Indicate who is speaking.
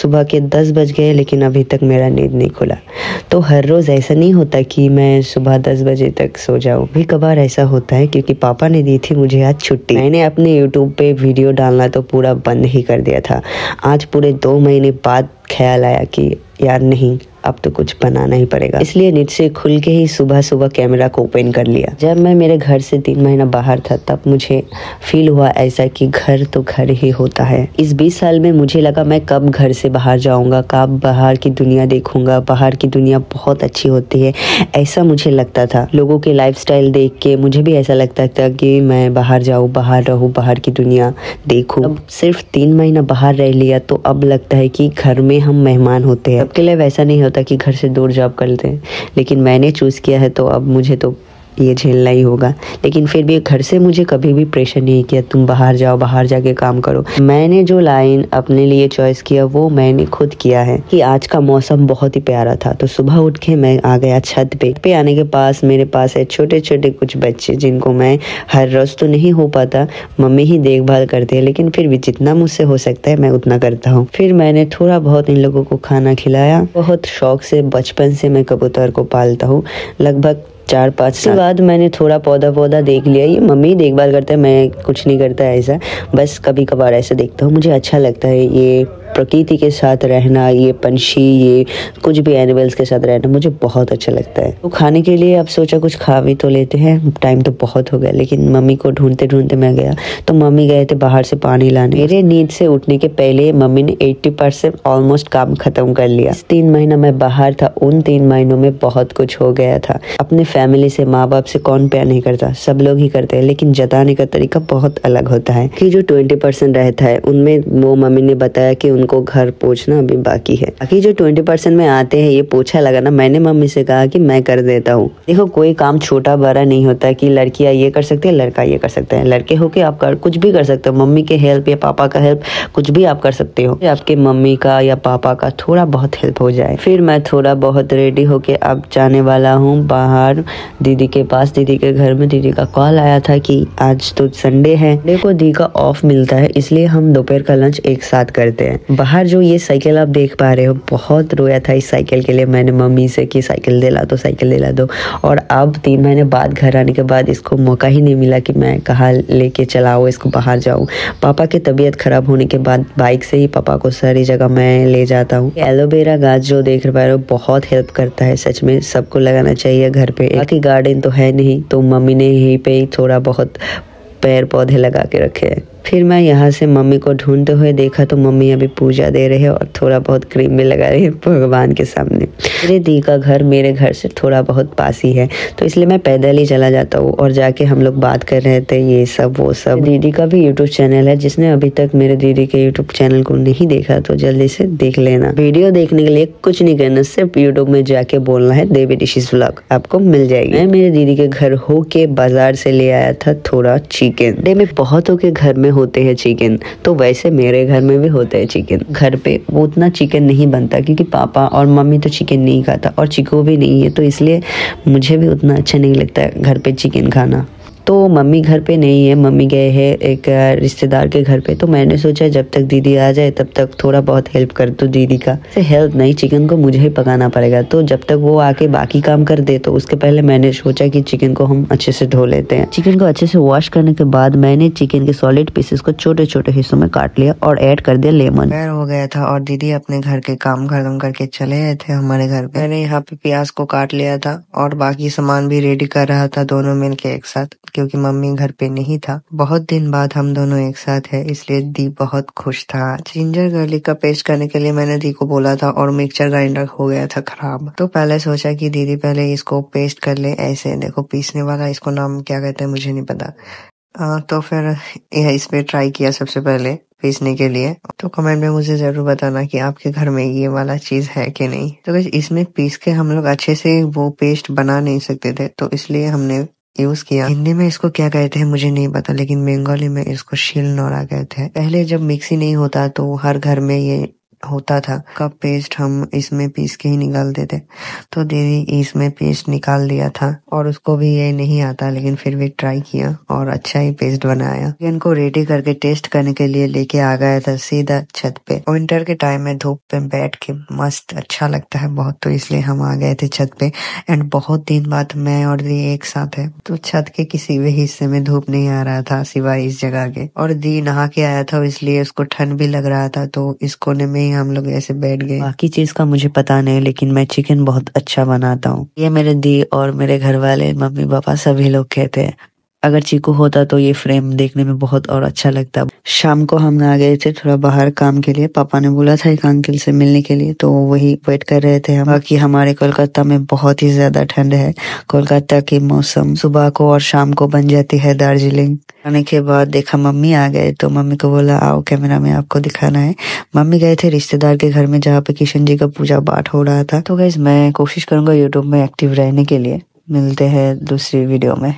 Speaker 1: सुबह के 10 बज गए लेकिन अभी तक मेरा नींद नहीं खुला। तो हर रोज़ ऐसा नहीं होता कि मैं सुबह 10 बजे तक सो जाऊँ, भी कभार ऐसा होता है क्योंकि पापा ने दी थी मुझे आज छुट्टी। मैंने अपने यूट्यूब पे वीडियो डालना तो पूरा बंद ही कर दिया था। आज पूरे 2 महीने बाद ख्याल आया कि यार नहीं, अब तो कुछ बनाना ही पड़ेगा। इसलिए नींद से खुल के ही सुबह सुबह कैमरा को ओपन कर लिया। जब मैं मेरे घर से 3 महीना बाहर था तब मुझे फील हुआ ऐसा कि घर तो घर ही होता है। इस 20 साल में मुझे लगा मैं कब घर से बाहर जाऊंगा, कब बाहर की दुनिया देखूंगा। बाहर की दुनिया बहुत अच्छी होती है ऐसा मुझे लगता था। लोगों के लाइफस्टाइल देख के मुझे भी ऐसा लगता था कि मैं बाहर जाऊँ, बाहर रहूँ, बाहर की दुनिया देखूँ। अब सिर्फ 3 महीना बाहर रह लिया तो अब लगता है कि घर में हम मेहमान होते हैं। सबके लिए वैसा नहीं होता कि घर से दूर जॉब करते हैं, लेकिन मैंने चूज़ किया है तो अब मुझे तो ये झेलना ही होगा। लेकिन फिर भी घर से मुझे कभी भी प्रेशर नहीं किया तुम बाहर जाओ, बाहर जाके काम करो। मैंने जो लाइन अपने लिए चॉइस किया वो मैंने खुद किया है कि आज का मौसम बहुत ही प्यारा था तो सुबह उठ के मैं आ गया छत पे आने के पास मेरे पास है छोटे छोटे कुछ बच्चे जिनको मैं हर रोज तो नहीं हो पाता, मम्मी ही देखभाल करते हैं, लेकिन फिर भी जितना मुझसे हो सकता है मैं उतना करता हूँ। फिर मैंने थोड़ा बहुत इन लोगों को खाना खिलाया। बहुत शौक से बचपन से मैं कबूतर को पालता हूँ। लगभग 4-5 साल बाद मैंने थोड़ा पौधा देख लिया। ये मम्मी देखभाल करते हैं, मैं कुछ नहीं करता ऐसा, बस कभी कभार ऐसा देखता हूँ। मुझे अच्छा लगता है ये प्रकृति के साथ रहना, ये पंछी, ये कुछ भी एनिमल्स के साथ रहना मुझे बहुत अच्छा लगता है। तो खाने के लिए अब सोचा कुछ खा भी तो लेते हैं, टाइम तो बहुत हो गया। लेकिन मम्मी को ढूंढते ढूंढते मैं गया तो मम्मी गए थे बाहर से पानी लाने। मेरे नींद से उठने के पहले मम्मी ने 80% ऑलमोस्ट काम खत्म कर लिया। 3 महीना मैं बाहर था, उन 3 महीनों में बहुत कुछ हो गया था। अपने फैमिली से, माँ बाप से कौन प्यार नहीं करता, सब लोग ही करते हैं, लेकिन जताने का तरीका बहुत अलग होता है। कि जो 20% रहता है उनमें वो मम्मी ने बताया कि उनको घर पोछना अभी बाकी है। बाकी जो 20% में आते हैं, ये पोछा लगाना, मैंने मम्मी से कहा कि मैं कर देता हूँ। देखो कोई काम छोटा बड़ा नहीं होता कि लड़कियां ये कर सकती है, लड़का ये कर सकता है। लड़के होके आप कुछ भी कर सकते हो, मम्मी के हेल्प या पापा का हेल्प कुछ भी आप कर सकते हो। आपके मम्मी का या पापा का थोड़ा बहुत हेल्प हो जाए। फिर मैं थोड़ा बहुत रेडी होके अब जाने वाला हूँ बाहर दीदी के पास, दीदी के घर में। दीदी का कॉल आया था कि आज तो संडे है, देखो दी का ऑफ मिलता है, इसलिए हम दोपहर का लंच एक साथ करते हैं। बाहर जो ये साइकिल आप देख पा रहे हो, बहुत रोया था इस साइकिल के लिए मैंने मम्मी से कि साइकिल दिला दो, साइकिल दिला दो। और अब 3 महीने बाद घर आने के बाद इसको मौका ही नहीं मिला कि मैं कहाँ लेके चलाऊँ, इसको बाहर जाऊँ। पापा की तबीयत खराब होने के बाद बाइक से ही पापा को सारी जगह मैं ले जाता हूँ। एलोवेरा गाछ जो देख पा रहे हो बहुत हेल्प करता है, सच में सबको लगाना चाहिए घर पे। बाकी गार्डन तो है नहीं तो मम्मी ने यहीं पे ही थोड़ा बहुत पेड़ पौधे लगा के रखे हैं। फिर मैं यहाँ से मम्मी को ढूंढते हुए देखा तो मम्मी अभी पूजा दे रहे हैं और थोड़ा बहुत क्रीम भी लगा रही है भगवान के सामने। मेरे दी का घर मेरे घर से थोड़ा बहुत पास ही है तो इसलिए मैं पैदल ही चला जाता हूँ। और जाके हम लोग बात कर रहे थे ये सब वो सब। दीदी का भी यूट्यूब चैनल है, जिसने अभी तक मेरे दीदी के यूट्यूब चैनल को नहीं देखा तो जल्दी से देख लेना। वीडियो देखने के लिए कुछ नहीं करना, सिर्फ यूट्यूब में जाके बोलना है देवी डिशेस व्लॉग, आपको मिल जाएगी। मैं मेरे दीदी के घर होके बाजार से ले आया था थोड़ा चिकन। डे में बहुतों के घर में होते हैं चिकन, तो वैसे मेरे घर में भी होता है चिकन। घर पे वो उतना चिकन नहीं बनता क्योंकि पापा और मम्मी तो चिकन नहीं खाता और चिको भी नहीं है, तो इसलिए मुझे भी उतना अच्छा नहीं लगता है घर पे चिकन खाना। तो मम्मी घर पे नहीं है, मम्मी गए हैं एक रिश्तेदार के घर पे। तो मैंने सोचा जब तक दीदी आ जाए तब तक थोड़ा बहुत हेल्प कर दो दीदी का। से हेल्प नहीं, चिकन को मुझे ही पकाना पड़ेगा, तो जब तक वो आके बाकी काम कर दे तो उसके पहले मैंने सोचा कि चिकन को हम अच्छे से धो लेते हैं। चिकन को अच्छे से वॉश करने के बाद मैंने चिकन के सॉलिड पीसेस को छोटे छोटे हिस्सों में काट लिया और ऐड कर दिया लेमन। हो गया था और दीदी अपने घर के काम खत्म करके चले गए थे हमारे घर पे। मैंने यहाँ पे प्याज को काट लिया था और बाकी सामान भी रेडी कर रहा था, दोनों मिलके एक साथ, क्योंकि मम्मी घर पे नहीं था। बहुत दिन बाद हम दोनों एक साथ है, इसलिए दी बहुत खुश था। जिंजर गार्लिक का पेस्ट करने के लिए मैंने दी को बोला था और मिक्सचर ग्राइंडर हो गया था खराब। तो पहले सोचा कि दीदी पहले इसको पेस्ट कर ले, ऐसे देखो पीसने वाला, इसको नाम क्या कहते हैं मुझे नहीं पता। तो फिर इस पे ट्राई किया सबसे पहले पीसने के लिए। तो कमेंट में मुझे जरूर बताना कि आपके घर में ये वाला चीज है कि नहीं। तो इसमें पीस के हम लोग अच्छे से वो पेस्ट बना नहीं सकते थे, तो इसलिए हमने यूज किया। हिंदी में इसको क्या कहते हैं मुझे नहीं पता, लेकिन बंगाली में इसको शील नोरा कहते हैं। पहले जब मिक्सी नहीं होता तो हर घर में ये होता था का पेस्ट हम इसमें पीस के ही निकालते थे। तो दीदी इसमें पेस्ट निकाल दिया था और उसको भी ये नहीं आता, लेकिन फिर भी ट्राई किया और अच्छा ही पेस्ट बनाया। चिकन को रेडी करके टेस्ट करने के लिए लेके आ गया था सीधा छत पे। विंटर के टाइम में धूप पे बैठ के मस्त अच्छा लगता है बहुत, तो इसलिए हम आ गए थे छत पे। एंड बहुत दिन बाद मैं और दी एक साथ है, तो छत के किसी भी हिस्से में धूप नहीं आ रहा था सिवाय इस जगह के। और दी नहा के आया था इसलिए उसको ठंड भी लग रहा था, तो इस कोने में ही हम लोग ऐसे बैठ गए। बाकी चीज का मुझे पता नहीं, लेकिन मैं चिकन बहुत अच्छा बनाता हूँ। ये मेरे दी और मेरे घर वाले, मम्मी पापा सभी लोग कहते हैं। अगर चीकू होता तो ये फ्रेम देखने में बहुत और अच्छा लगता। शाम को हम आ गए थे थोड़ा बाहर काम के लिए, पापा ने बोला था एक अंकल से मिलने के लिए, तो वही वेट कर रहे थे हम। बाकी हमारे कोलकाता में बहुत ही ज्यादा ठंड है। कोलकाता की मौसम सुबह को और शाम को बन जाती है दार्जिलिंग। आने के बाद देखा मम्मी आ गए, तो मम्मी को बोला आओ कैमरा में आपको दिखाना है। मम्मी गए थे रिश्तेदार के घर में जहाँ पे किशन जी का पूजा पाठ हो रहा था। तो गाइस मैं कोशिश करूंगा यूट्यूब में एक्टिव रहने के लिए। मिलते हैं दूसरी वीडियो में।